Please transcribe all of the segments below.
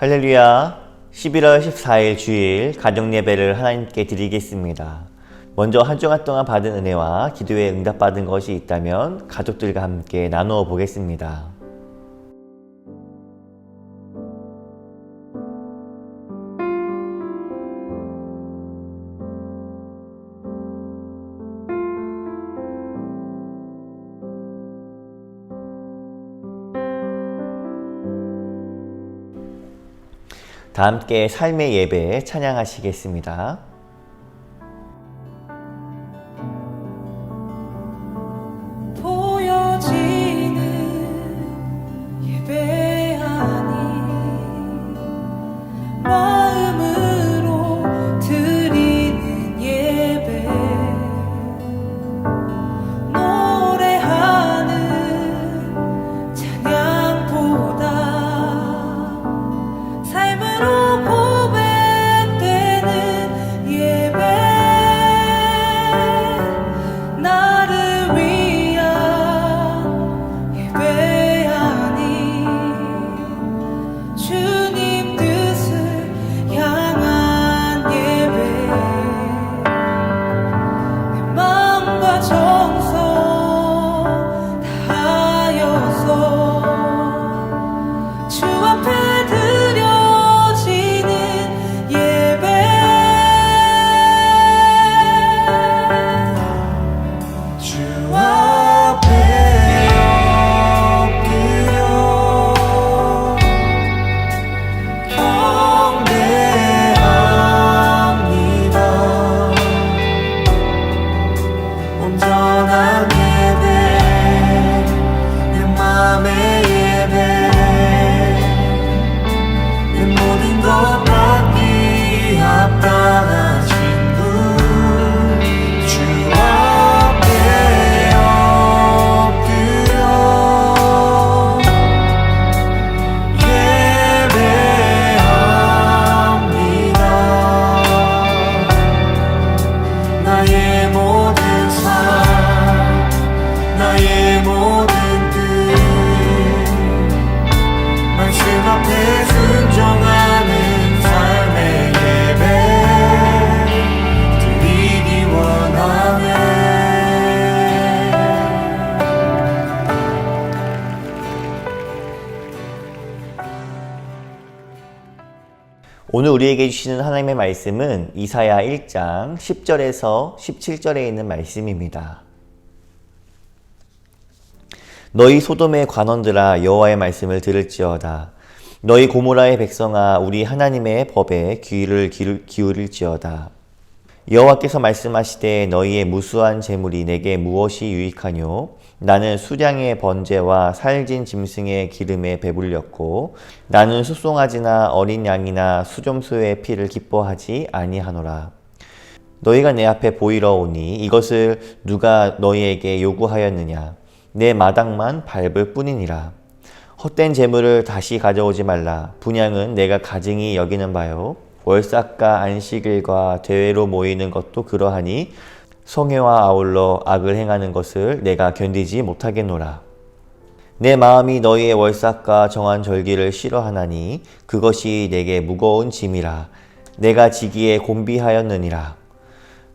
할렐루야. 11월 14일 주일 가정예배를 하나님께 드리겠습니다. 먼저 한 주간 동안 받은 은혜와 기도에 응답받은 것이 있다면 가족들과 함께 나누어 보겠습니다. 다 함께 삶의 예배 찬양하시겠습니다. 보여지는 예배 아니 마음으로 드리는 예배 노래하는 찬양보다 삶으로 고백되는 예배 나를 위한 예배 아니 주님 뜻을 향한 예배 내 마음과 정성 다하여서 주 앞에 드려지는 예배 주 앞에 엎드려 경배합니다. 온전한 예배 내 맘의 예배 내 모든 것 받기 합당하신 분 주 앞에 엎드려 예배합니다. 나의 모든 삶 나의 모든 뜻 말씀 앞에 순종하는 삶의 예배 드리기 원하네. 오늘 우리에게 주시는 하나님의 말씀은 이사야 1장 10절에서 17절에 있는 말씀입니다. 너희 소돔의 관원들아 여호와의 말씀을 들을지어다. 너희 고모라의 백성아 우리 하나님의 법에 귀를 기울일지어다. 여호와께서 말씀하시되 너희의 무수한 재물이 내게 무엇이 유익하뇨? 나는 수량의 번제와 살진 짐승의 기름에 배불렸고 나는 숫송아지나 어린 양이나 수점소의 피를 기뻐하지 아니하노라. 너희가 내 앞에 보이러 오니 이것을 누가 너희에게 요구하였느냐? 내 마당만 밟을 뿐이니라. 헛된 재물을 다시 가져오지 말라. 분향은 내가 가증히 여기는 바요. 월삭과 안식일과 대회로 모이는 것도 그러하니 성회와 아울러 악을 행하는 것을 내가 견디지 못하겠노라. 내 마음이 너희의 월삭과 정한 절기를 싫어하나니 그것이 내게 무거운 짐이라. 내가 지기에 곤비하였느니라.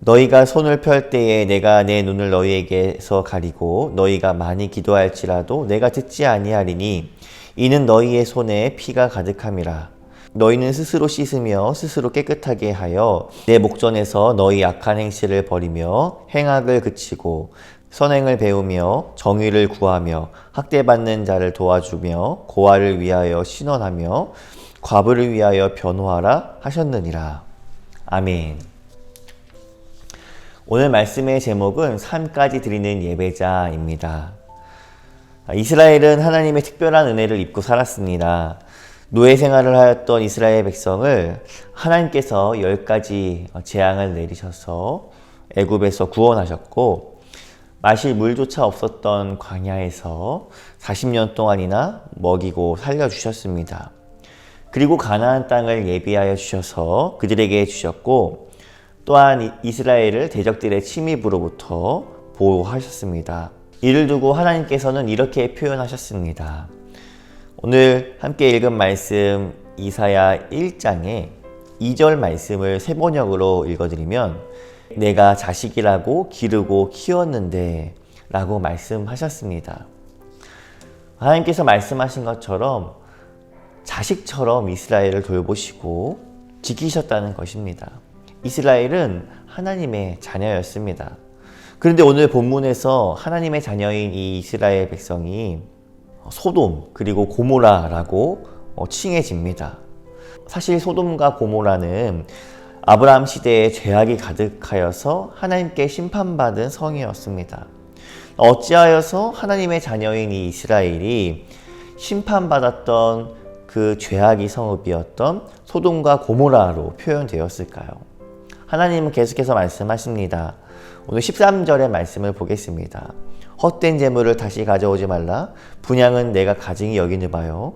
너희가 손을 펼 때에 내가 내 눈을 너희에게서 가리고 너희가 많이 기도할지라도 내가 듣지 아니하리니 이는 너희의 손에 피가 가득함이라. 너희는 스스로 씻으며 스스로 깨끗하게 하여 내 목전에서 너희 악한 행실을 버리며 행악을 그치고 선행을 배우며 정의를 구하며 학대받는 자를 도와주며 고아를 위하여 신원하며 과부를 위하여 변호하라 하셨느니라. 아멘. 오늘 말씀의 제목은 삶까지 드리는 예배자입니다. 이스라엘은 하나님의 특별한 은혜를 입고 살았습니다. 노예 생활을 하였던 이스라엘 백성을 하나님께서 10가지 재앙을 내리셔서 애굽에서 구원하셨고 마실 물조차 없었던 광야에서 40년 동안이나 먹이고 살려주셨습니다. 그리고 가나안 땅을 예비하여 주셔서 그들에게 주셨고 또한 이스라엘을 대적들의 침입으로부터 보호하셨습니다. 이를 두고 하나님께서는 이렇게 표현하셨습니다. 오늘 함께 읽은 말씀 이사야 1장의 2절 말씀을 세 번역으로 읽어드리면 내가 자식이라고 기르고 키웠는데 라고 말씀하셨습니다. 하나님께서 말씀하신 것처럼 자식처럼 이스라엘을 돌보시고 지키셨다는 것입니다. 이스라엘은 하나님의 자녀였습니다. 그런데 오늘 본문에서 하나님의 자녀인 이 이스라엘 백성이 소돔 그리고 고모라라고 칭해집니다. 사실 소돔과 고모라는 아브라함 시대에 죄악이 가득하여서 하나님께 심판받은 성이었습니다. 어찌하여서 하나님의 자녀인 이 이스라엘이 심판받았던 그 죄악이 성읍이었던 소돔과 고모라로 표현되었을까요? 하나님은 계속해서 말씀하십니다. 오늘 13절의 말씀을 보겠습니다. 헛된 재물을 다시 가져오지 말라. 분향은 내가 가증히 여기는 바요.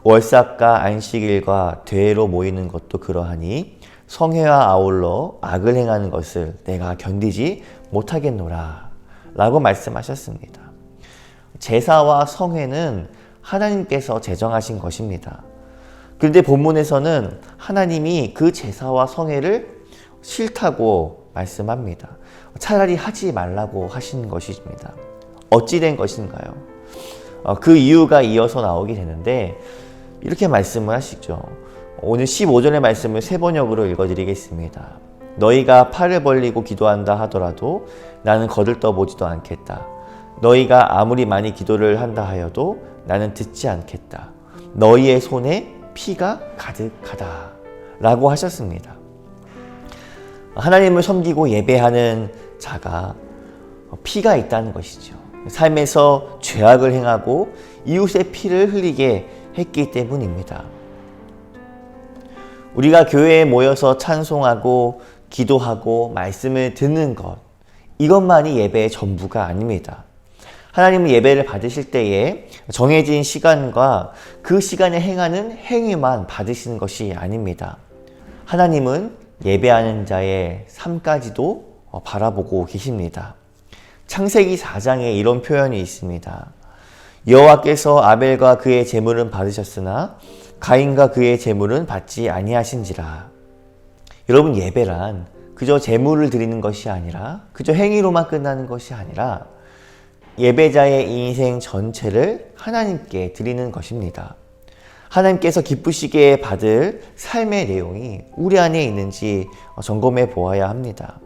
월삭과 안식일과 대회로 모이는 것도 그러하니 성회와 아울러 악을 행하는 것을 내가 견디지 못하겠노라 라고 말씀하셨습니다. 제사와 성회는 하나님께서 제정하신 것입니다. 그런데 본문에서는 하나님이 그 제사와 성회를 싫다고 말씀합니다. 차라리 하지 말라고 하신 것입니다. 어찌 된 것인가요? 그 이유가 이어서 나오게 되는데 이렇게 말씀을 하시죠. 오늘 15절의 말씀을 세 번역으로 읽어드리겠습니다. 너희가 팔을 벌리고 기도한다 하더라도 나는 거들떠보지도 않겠다. 너희가 아무리 많이 기도를 한다 하여도 나는 듣지 않겠다. 너희의 손에 피가 가득하다 라고 하셨습니다. 하나님을 섬기고 예배하는 자가 피가 있다는 것이죠. 삶에서 죄악을 행하고 이웃의 피를 흘리게 했기 때문입니다. 우리가 교회에 모여서 찬송하고 기도하고 말씀을 듣는 것, 이것만이 예배의 전부가 아닙니다. 하나님은 예배를 받으실 때에 정해진 시간과 그 시간에 행하는 행위만 받으시는 것이 아닙니다. 하나님은 예배하는 자의 삶까지도 바라보고 계십니다. 창세기 4장에 이런 표현이 있습니다. 여호와께서 아벨과 그의 제물은 받으셨으나 가인과 그의 제물은 받지 아니하신지라. 여러분, 예배란 그저 제물을 드리는 것이 아니라 그저 행위로만 끝나는 것이 아니라 예배자의 인생 전체를 하나님께 드리는 것입니다. 하나님께서 기쁘시게 받을 삶의 내용이 우리 안에 있는지 점검해 보아야 합니다.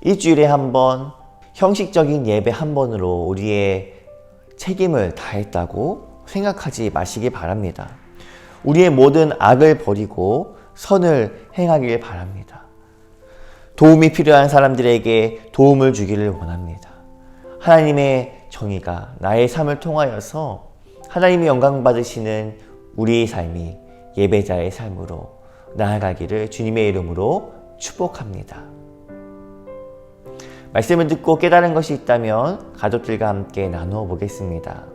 일주일에 한 번, 형식적인 예배 한 번으로 우리의 책임을 다했다고 생각하지 마시기 바랍니다. 우리의 모든 악을 버리고 선을 행하길 바랍니다. 도움이 필요한 사람들에게 도움을 주기를 원합니다. 하나님의 정의가 나의 삶을 통하여서 하나님이 영광 받으시는 우리의 삶이 예배자의 삶으로 나아가기를 주님의 이름으로 축복합니다. 말씀을 듣고 깨달은 것이 있다면 가족들과 함께 나누어 보겠습니다.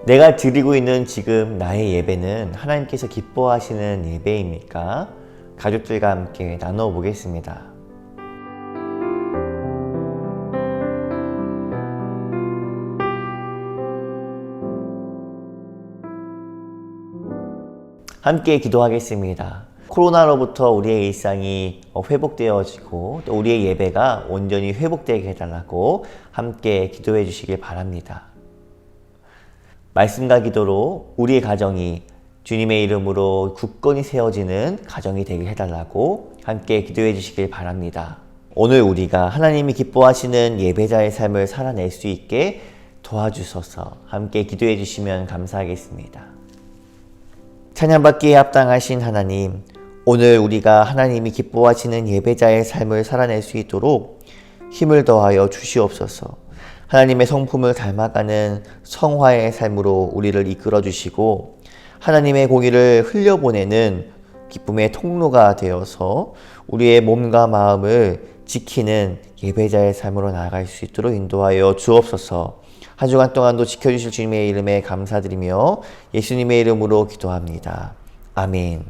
내가 드리고 있는 지금 나의 예배는 하나님께서 기뻐하시는 예배입니까? 가족들과 함께 나누어 보겠습니다. 함께 기도하겠습니다. 코로나로부터 우리의 일상이 회복되어지고 또 우리의 예배가 온전히 회복되게 해달라고 함께 기도해 주시길 바랍니다. 말씀과 기도로 우리의 가정이 주님의 이름으로 굳건히 세워지는 가정이 되게 해달라고 함께 기도해 주시길 바랍니다. 오늘 우리가 하나님이 기뻐하시는 예배자의 삶을 살아낼 수 있게 도와주셔서 함께 기도해 주시면 감사하겠습니다. 찬양받기에 합당하신 하나님, 오늘 우리가 하나님이 기뻐하시는 예배자의 삶을 살아낼 수 있도록 힘을 더하여 주시옵소서. 하나님의 성품을 닮아가는 성화의 삶으로 우리를 이끌어 주시고 하나님의 공의를 흘려보내는 기쁨의 통로가 되어서 우리의 몸과 마음을 지키는 예배자의 삶으로 나아갈 수 있도록 인도하여 주옵소서. 한 주간 동안도 지켜주실 주님의 이름에 감사드리며 예수님의 이름으로 기도합니다. 아멘.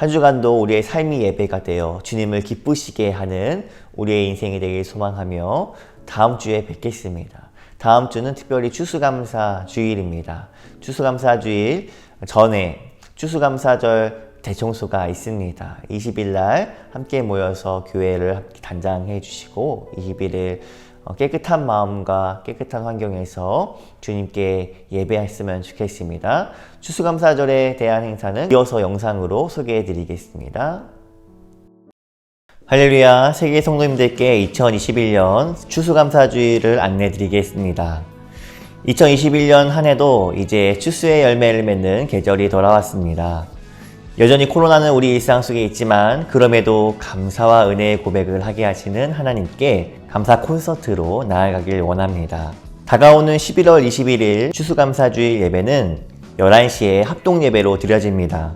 한 주간도 우리의 삶이 예배가 되어 주님을 기쁘시게 하는 우리의 인생이 되길 소망하며 다음 주에 뵙겠습니다. 다음 주는 특별히 추수감사 주일입니다. 추수감사 주일 전에 추수감사절 대청소가 있습니다. 20일 날 함께 모여서 교회를 함께 단장해 주시고 21일 깨끗한 마음과 깨끗한 환경에서 주님께 예배했으면 좋겠습니다. 추수감사절에 대한 행사는 이어서 영상으로 소개해 드리겠습니다. 할렐루야, 세계 성도님들께 2021년 추수감사주일을 안내 드리겠습니다. 2021년 한 해도 이제 추수의 열매를 맺는 계절이 돌아왔습니다. 여전히 코로나는 우리 일상 속에 있지만 그럼에도 감사와 은혜의 고백을 하게 하시는 하나님께 감사 콘서트로 나아가길 원합니다. 다가오는 11월 21일 추수감사주일 예배는 11시에 합동예배로 드려집니다.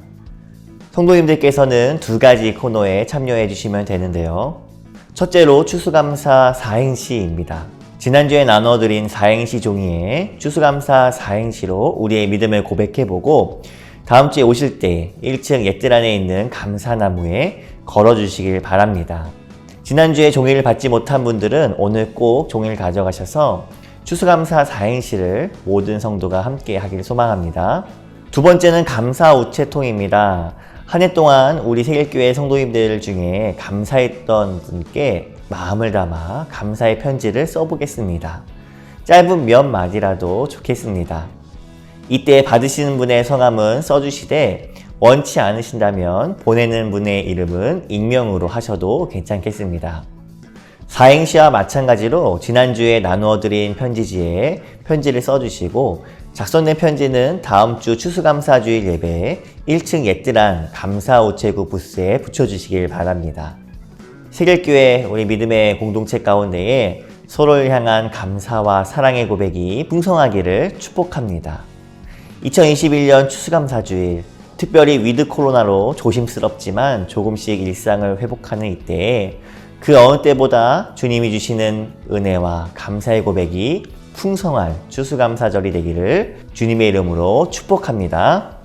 성도님들께서는 두 가지 코너에 참여해 주시면 되는데요. 첫째로 추수감사 4행시입니다. 지난주에 나눠드린 4행시 종이에 추수감사 4행시로 우리의 믿음을 고백해보고 다음 주에 오실 때 1층 옛뜰 안에 있는 감사나무에 걸어주시길 바랍니다. 지난주에 종이를 받지 못한 분들은 오늘 꼭 종이를 가져가셔서 추수감사 4행시를 모든 성도가 함께 하길 소망합니다. 두 번째는 감사 우체통입니다. 한 해 동안 우리 세길교회 성도님들 중에 감사했던 분께 마음을 담아 감사의 편지를 써보겠습니다. 짧은 몇 마디라도 좋겠습니다. 이때 받으시는 분의 성함은 써주시되 원치 않으신다면 보내는 분의 이름은 익명으로 하셔도 괜찮겠습니다. 4행시와 마찬가지로 지난주에 나누어드린 편지지에 편지를 써주시고 작성된 편지는 다음 주 추수감사주일 예배 1층 옛뜰안 감사우체국 부스에 붙여주시길 바랍니다. 세길교회 우리 믿음의 공동체 가운데에 서로를 향한 감사와 사랑의 고백이 풍성하기를 축복합니다. 2021년 추수감사주일, 특별히 위드 코로나로 조심스럽지만 조금씩 일상을 회복하는 이때에 그 어느 때보다 주님이 주시는 은혜와 감사의 고백이 풍성한 추수감사절이 되기를 주님의 이름으로 축복합니다.